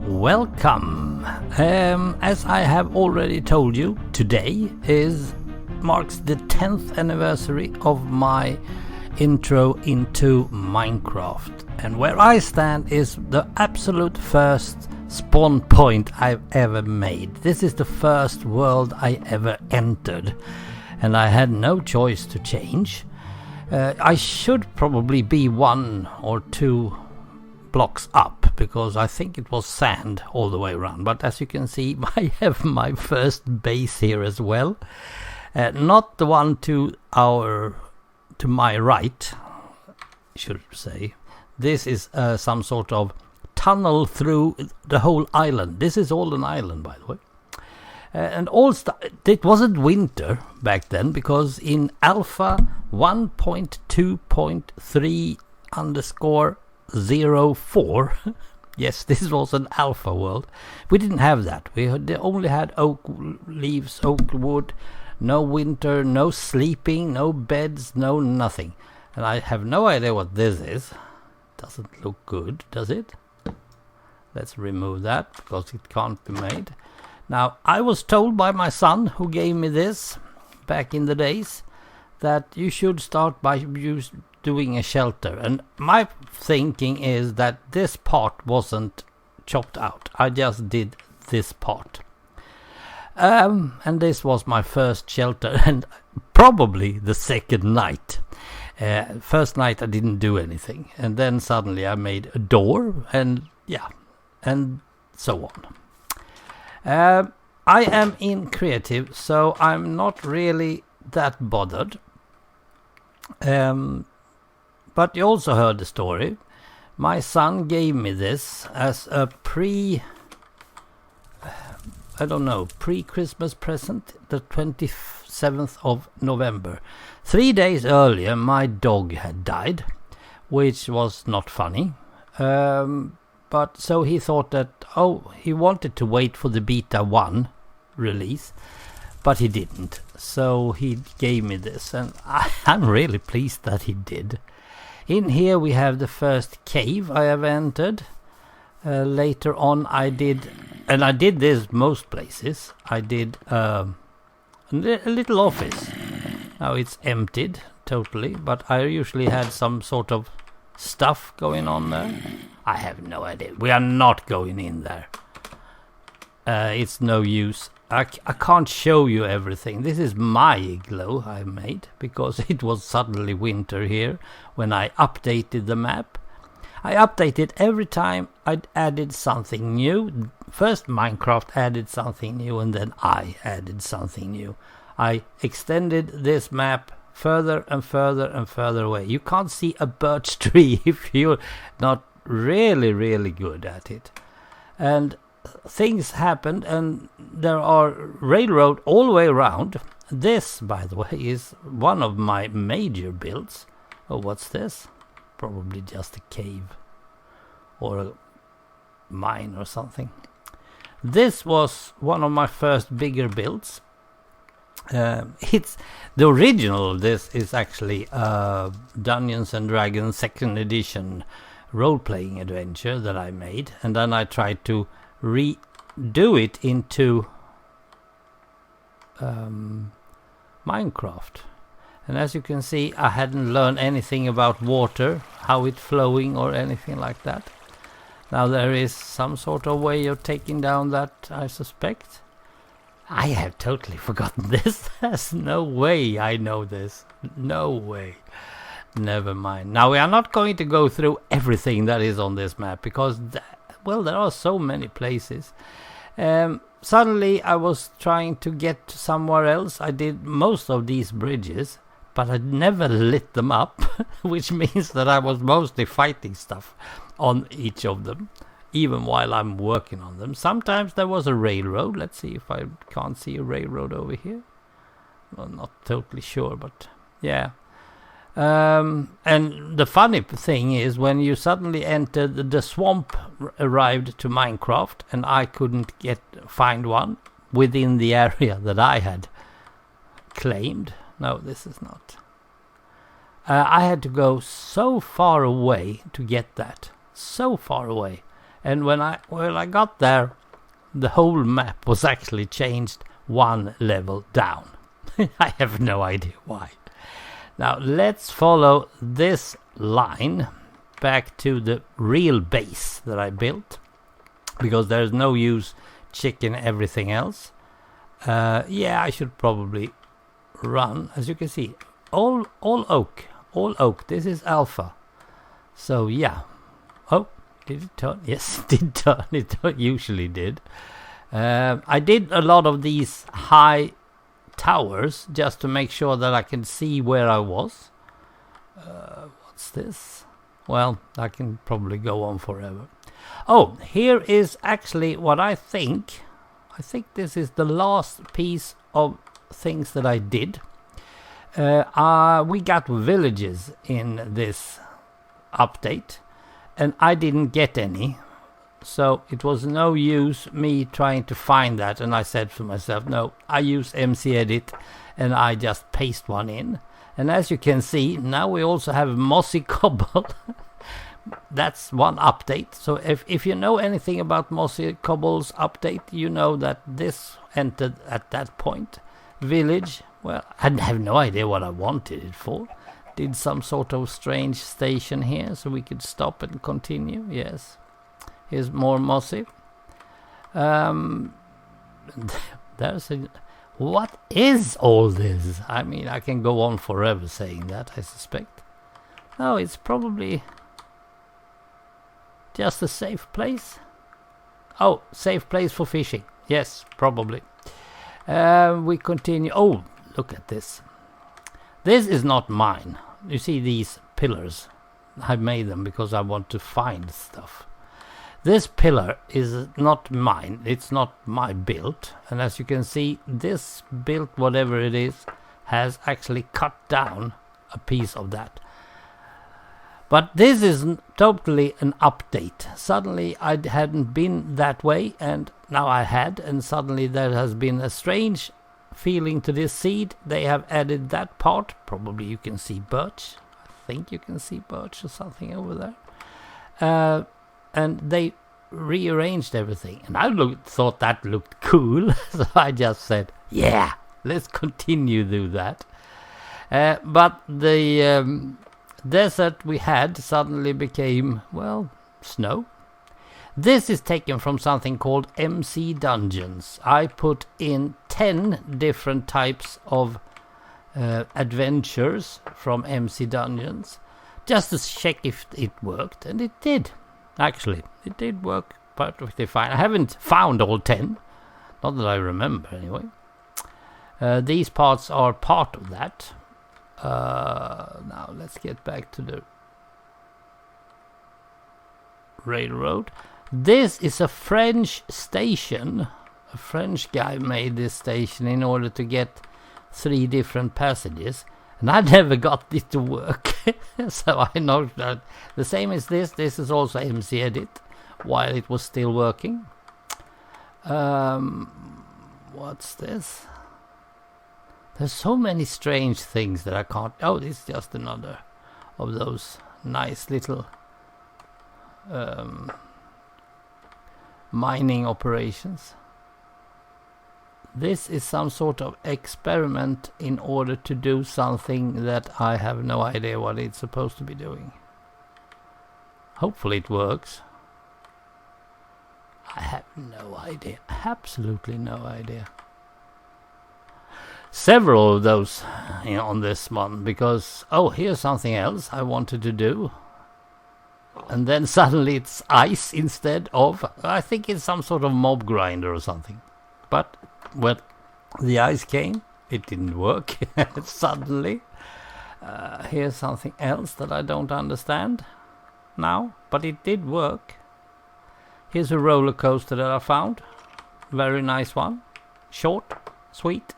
Welcome. As I have already told you, today marks the 10th anniversary of my intro into Minecraft, and where I stand is the absolute first spawn point I've ever made. This is the first world I ever entered, and I had no choice to change. I should probably be 1 or 2 blocks up, because I think it was sand all the way around, but as you can see, I have my first base here as well. Not the one to my right, I should say. This is some sort of tunnel through the whole island. This is all an island, by the way. And it wasn't winter back then, because in alpha 1.2.3_04 yes, this was an alpha world. We didn't have that. They only had oak leaves, oak wood, no winter, no sleeping, no beds, no nothing. And I have no idea what this is. Doesn't look good, does it? Let's remove that, because it can't be made. Now, I was told by my son, who gave me this back in the days, that you should start by doing a shelter. And my thinking is that this part wasn't chopped out. I just did this part. And this was my first shelter, and probably the second night. First night I didn't do anything, and then suddenly I made a door, and yeah, and so on. I am in creative, so I'm not really that bothered. But you also heard the story. My son gave me this as a pre-Christmas present, the 27th of November. 3 days earlier, my dog had died, which was not funny. But so he thought that, he wanted to wait for the beta 1 release, but he didn't. So he gave me this, and I'm really pleased that he did. In here we have the first cave I have entered. Later on I did this most places. I did a little office. Now it's emptied totally, but I usually had some sort of stuff going on there. I have no idea. We are not going in there. It's no use. I can't show you everything. This is my igloo I made, because it was suddenly winter here when I updated the map. I updated every time I added something new. First Minecraft added something new, and then I added something new. I extended this map further and further and further away. You can't see a birch tree if you're not really, really good at it. And things happened, and there are railroad all the way around. This, by the way, is one of my major builds. Oh, what's this? Probably just a cave or a mine or something. This was one of my first bigger builds. It's the original. This is actually Dungeons and Dragons 2nd edition role-playing adventure that I made, and then I tried to redo it into Minecraft. And as you can see, I hadn't learned anything about water, how it's flowing or anything like that. Now there is some sort of way of taking down that, I suspect. I have totally forgotten this. There's no way I know this. No way. Never mind. Now we are not going to go through everything that is on this map, because there are so many places. Suddenly I was trying to get somewhere else. I did most of these bridges, but I never lit them up, which means that I was mostly fighting stuff on each of them, even while I'm working on them. Sometimes there was a railroad. Let's see if I can't see a railroad over here. Well, not totally sure, but yeah. And the funny thing is, when you suddenly entered the swamp, arrived to Minecraft, and I couldn't find one within the area that I had claimed. No, this is not. I had to go so far away to get that. So far away. And when I got there, the whole map was actually changed one level down. I have no idea why. Now let's follow this line back to the real base that I built, because there's no use checking everything else. Yeah, I should probably run. As you can see, all oak. This is alpha. So yeah. Oh, did it turn? Yes, it did turn. It usually did. I did a lot of these high towers just to make sure that I can see where I was. What's this? Well, I can probably go on forever. Oh, here is actually what I think. I think this is the last piece of things that I did. We got villages in this update, and I didn't get any. So it was no use me trying to find that, and I said to myself, no, I use MC Edit, and I just paste one in. And as you can see, now we also have mossy cobble. That's one update. So if you know anything about mossy cobble's update, you know that this entered at that point. Village, well, I have no idea what I wanted it for. Did some sort of strange station here so we could stop and continue. Yes. Here's more mossy. There's a... What is all this? I mean, I can go on forever saying that, I suspect. No, it's probably just a safe place. Oh, safe place for fishing. Yes, probably. We continue. Oh, look at this. This is not mine. You see these pillars? I made them because I want to find stuff. This pillar is not mine. It's not my build. And as you can see, this build, whatever it is, has actually cut down a piece of that. But this is totally an update. Suddenly I hadn't been that way, and now I had, and suddenly there has been a strange feeling to this seed. They have added that part. Probably you can see birch. I think you can see birch or something over there. And they rearranged everything, and I thought that looked cool. So I just said, yeah, let's continue do that. But the desert we had suddenly became, well, snow. This is taken from something called MC Dungeons. I put in 10 different types of adventures from MC Dungeons just to check if it worked, and it did. Actually, it did work perfectly fine. I haven't found all 10. Not that I remember, anyway. These parts are part of that. Now, let's get back to the railroad. This is a French station. A French guy made this station in order to get 3 different passages. And I never got it to work. So I know that the same as this. This is also MC Edit while it was still working. What's this? There's so many strange things that I can't... Oh, this is just another of those nice little mining operations. This is some sort of experiment in order to do something that I have no idea what it's supposed to be doing. Hopefully it works. I have no idea. Absolutely no idea. Several of those on this one, because, oh, here's something else I wanted to do. And then suddenly it's ice instead of... I think it's some sort of mob grinder or something. But... when the ice came, it didn't work suddenly. Here's something else that I don't understand now, but it did work. Here's a roller coaster that I found. Very nice one. Short, sweet,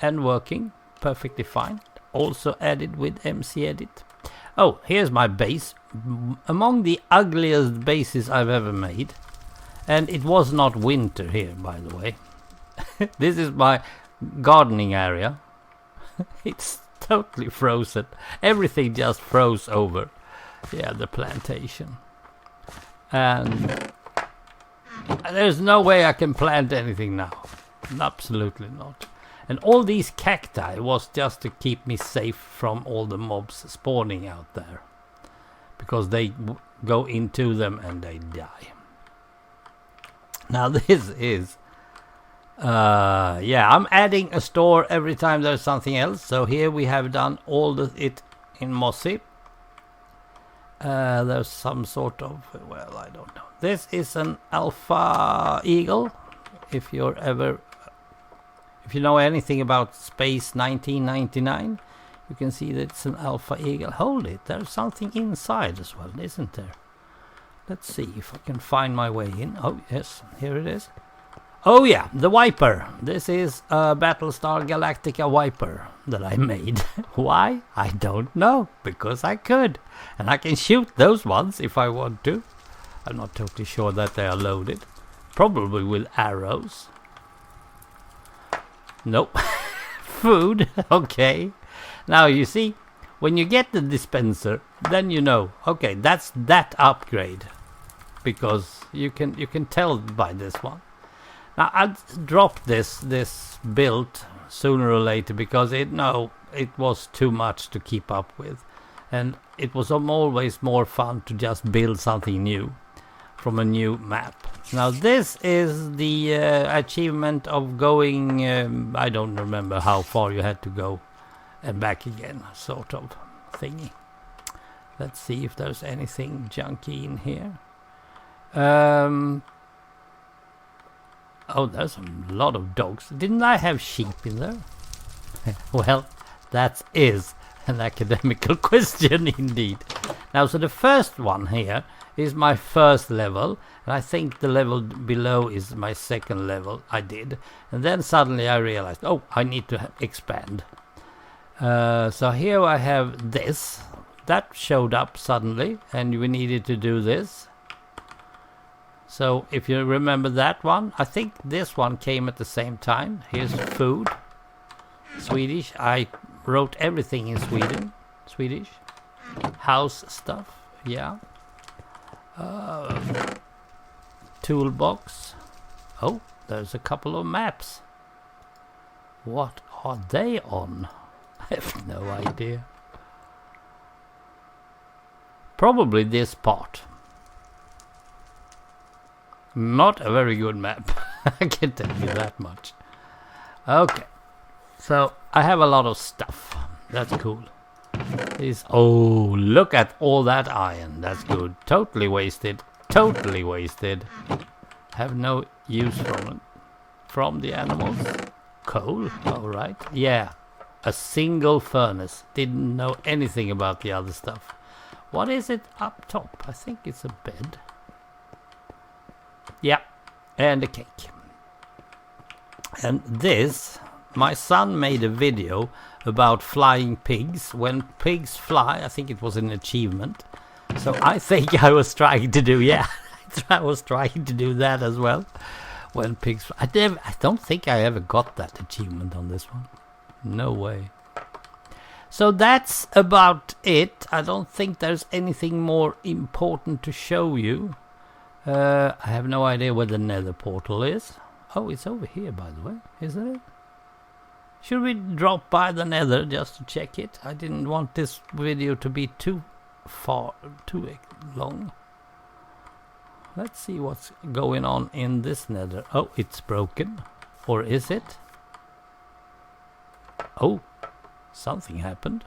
and working perfectly fine. also added with MC Edit. Oh, here's my base. Among the ugliest bases I've ever made. And it was not winter here, by the way. This is my gardening area. It's totally frozen. Everything just froze over. Yeah, the plantation. And there's no way I can plant anything now. Absolutely not. And all these cacti was just to keep me safe from all the mobs spawning out there. Because they go into them and they die. Now this is... yeah, I'm adding a store every time there's something else. So here we have done all it in mossy. There's some sort of... well, I don't know. This is an alpha eagle. If you're ever... if you know anything about Space 1999, you can see that it's an alpha eagle. Hold it, there's something inside as well, isn't there? Let's see if I can find my way in. Oh yes, here it is. Oh yeah, the Viper. This is a Battlestar Galactica Viper that I made. Why? I don't know, because I could. And I can shoot those ones if I want to. I'm not totally sure that they are loaded. Probably with arrows. Nope. Food. Okay. Now you see, when you get the dispenser, then you know, okay, that's that upgrade. Because you can tell by this one. Now I'll drop this build sooner or later because it was too much to keep up with. And it was always more fun to just build something new from a new map. Now this is the achievement of going, I don't remember how far you had to go and back again, sort of thingy. Let's see if there's anything junky in here. Oh, there's a lot of dogs. Didn't I have sheep in there? Well, that is an academical question indeed. Now, so the first one here is my first level, and I think the level below is my second level I did. And then suddenly I realized, oh, I need to expand. So here I have this. That showed up suddenly, and we needed to do this. So if you remember that one, I think this one came at the same time. Here's food. Swedish. I wrote everything in Swedish. House stuff. Yeah. Toolbox. Oh, there's a couple of maps. What are they on? I have no idea. Probably this part. Not a very good map. I can tell you that much. Okay. So I have a lot of stuff. That's cool. Oh, look at all that iron. That's good. Totally wasted. Totally wasted. Have no use from it. From the animals. Coal. Alright. Yeah. A single furnace. Didn't know anything about the other stuff. What is it up top? I think it's a bed. Yeah, and a cake. And this, my son made a video about flying pigs. When pigs fly, I think it was an achievement. So I think I was trying to do, yeah, I was trying to do that as well. When pigs fly. I don't think I ever got that achievement on this one. No way. So that's about it. I don't think there's anything more important to show you. I have no idea where the Nether Portal is. Oh, it's over here, by the way, isn't it? Should we drop by the Nether just to check it? I didn't want this video to be too long. Let's see what's going on in this Nether. Oh, it's broken. Or is it? Oh, something happened.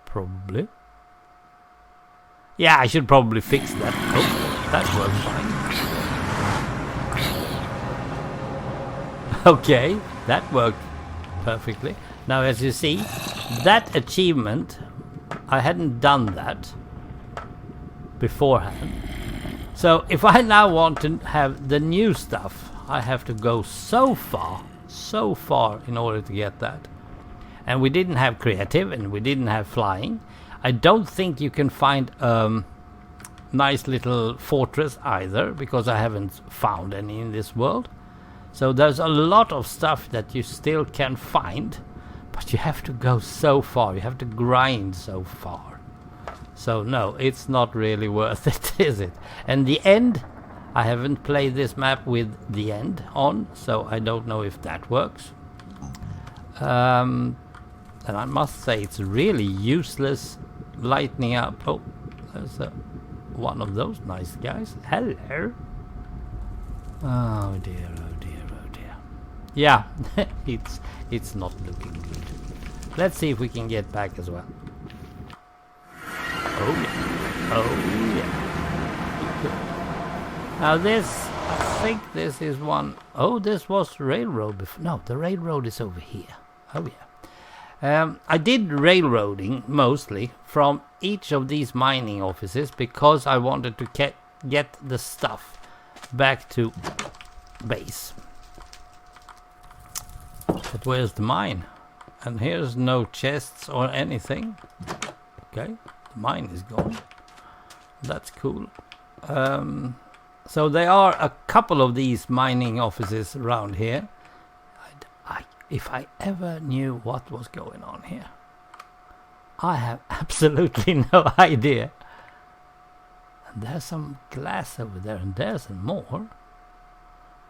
Probably. Yeah, I should probably fix that. Oh. That worked fine. Okay, that worked perfectly. Now, as you see, that achievement, I hadn't done that beforehand. So, if I now want to have the new stuff, I have to go so far in order to get that. And we didn't have creative, and we didn't have flying. I don't think you can find nice little fortress either, because I haven't found any in this world. So there's a lot of stuff that you still can find, but you have to go so far, you have to grind so far. So no, it's not really worth it, is it? And the end, I haven't played this map with the end on, so I don't know if that works. And I must say it's really useless lighting up. Oh, there's one of those nice guys. Hello. Oh dear, oh dear, oh dear. Yeah, it's not looking good. Let's see if we can get back as well. Oh yeah, oh yeah. Now this, I think this is one. Oh, this was railroad before. No, the railroad is over here. Oh yeah. I did railroading mostly from each of these mining offices because I wanted to get the stuff back to base. But where's the mine? And here's no chests or anything. Okay, the mine is gone. That's cool. So there are a couple of these mining offices around here. If I ever knew what was going on here, I have absolutely no idea. And there's some glass over there, and there's some more.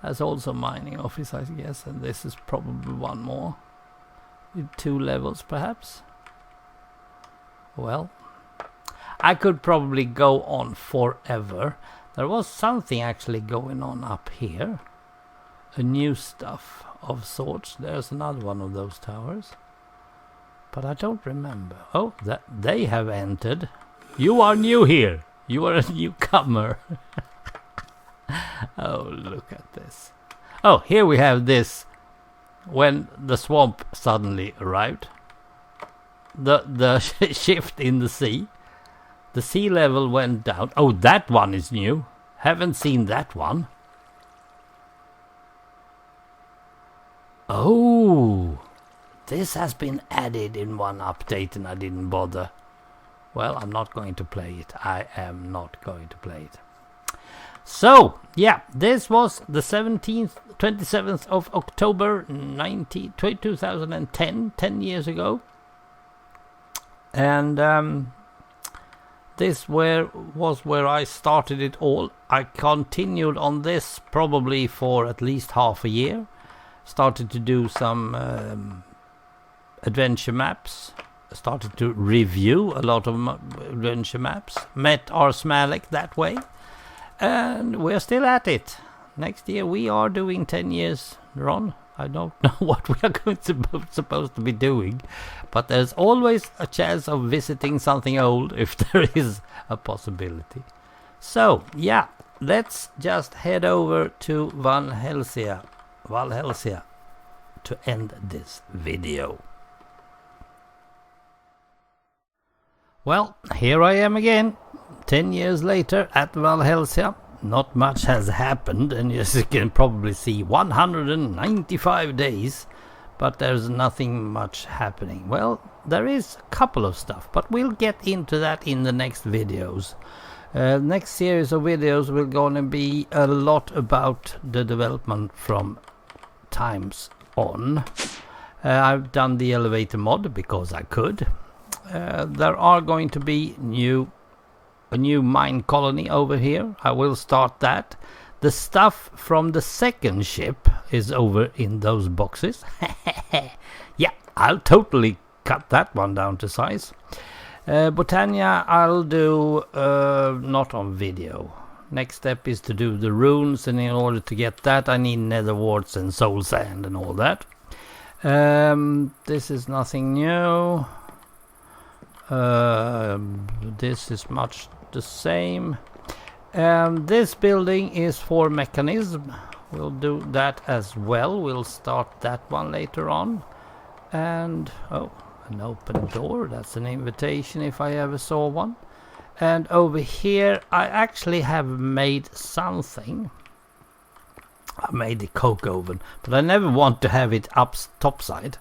There's also mining office, I guess, and this is probably one more. With 2 levels, perhaps. Well, I could probably go on forever. There was something actually going on up here. A new stuff of sorts. There's another one of those towers. But I don't remember. Oh, that they have entered. You are new here. You are a newcomer. Oh, look at this. Oh, here we have this. When the swamp suddenly arrived. The shift in the sea. The sea level went down. Oh, that one is new. Haven't seen that one. Oh, this has been added in one update and I didn't bother. Well, I'm not going to play it. I am not going to play it. So, yeah, this was the 27th of October 2010, 10 years ago. And this was where I started it all. I continued on this probably for at least half a year. Started to do some adventure maps. Started to review a lot of adventure maps. Met Ars Malik that way. And we're still at it. Next year we are doing 10 years, Ron. I don't know what we are supposed to be doing. But there's always a chance of visiting something old if there is a possibility. So, yeah, let's just head over to Valhelsia to end this video. Well, here I am again, 10 years later at Valhelsia. Not much has happened, and as you can probably see, 195 days, but there's nothing much happening. Well, there is a couple of stuff, but we'll get into that in the next videos. Next series of videos will gonna be a lot about the development from times on. I've done the elevator mod because I could. There are going to be a new mine colony over here. I will start that. The stuff from the second ship is over in those boxes. Yeah, I'll totally cut that one down to size. Botania I'll do not on video. Next step is to do the runes, and in order to get that I need nether warts and soul sand and all that. This is nothing new. This is much the same. This building is for mechanism. We'll do that as well. We'll start that one later on. And oh, an open door. That's an invitation if I ever saw one. And over here I actually have made something. I made the coke oven, but I never want to have it up topside.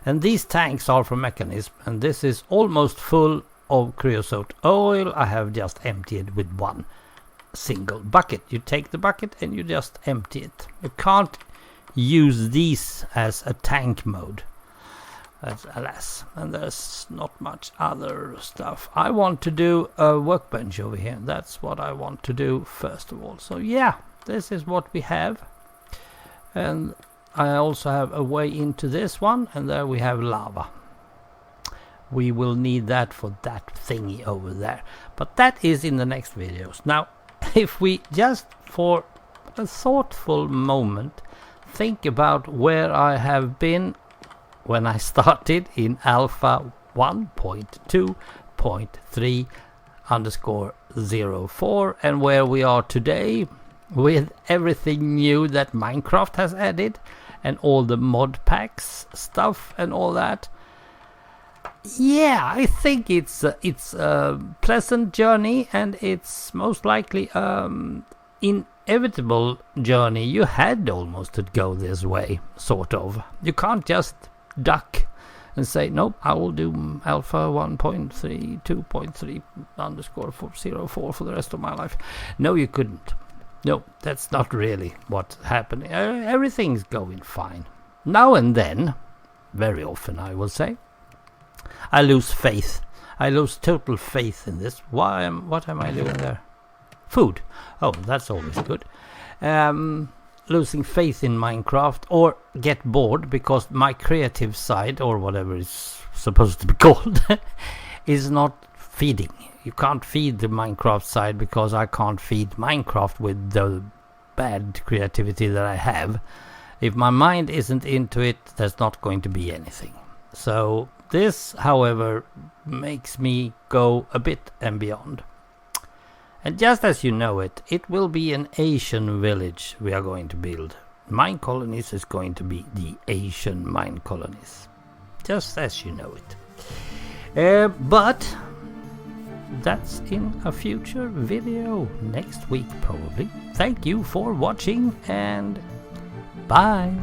And these tanks are for mechanism, and this is almost full of creosote oil. I have just emptied with one single bucket. You take the bucket and you just empty it. You can't use these as a tank mode. That's alas. And there's not much other stuff. I want to do a workbench over here. That's what I want to do first of all. So yeah, this is what we have. And I also have a way into this one, and there we have lava. We will need that for that thingy over there. But that is in the next videos. Now, if we just for a thoughtful moment think about where I have been when I started in alpha 1.2.3_04 and where we are today with everything new that Minecraft has added and all the mod packs stuff and all that. Yeah, I think it's a pleasant journey, and it's most likely inevitable journey. You had almost to go this way, sort of. You can't just duck and say, nope, I will do alpha 1.3.2.3_404 for the rest of my life. No, you couldn't. No, that's not really what's happening. Everything's going fine. Now and then, very often I will say, I lose faith. I lose total faith in this. What am I doing there? Food. Oh, that's always good. Losing faith in Minecraft, or get bored because my creative side, or whatever it's supposed to be called, is not feeding. You can't feed the Minecraft side because I can't feed Minecraft with the bad creativity that I have. If my mind isn't into it, there's not going to be anything. So this, however, makes me go a bit and beyond. And just as you know it, it will be an Asian village we are going to build. Mine colonies is going to be the Asian mine colonies. Just as you know it. But that's in a future video next week probably. Thank you for watching and bye.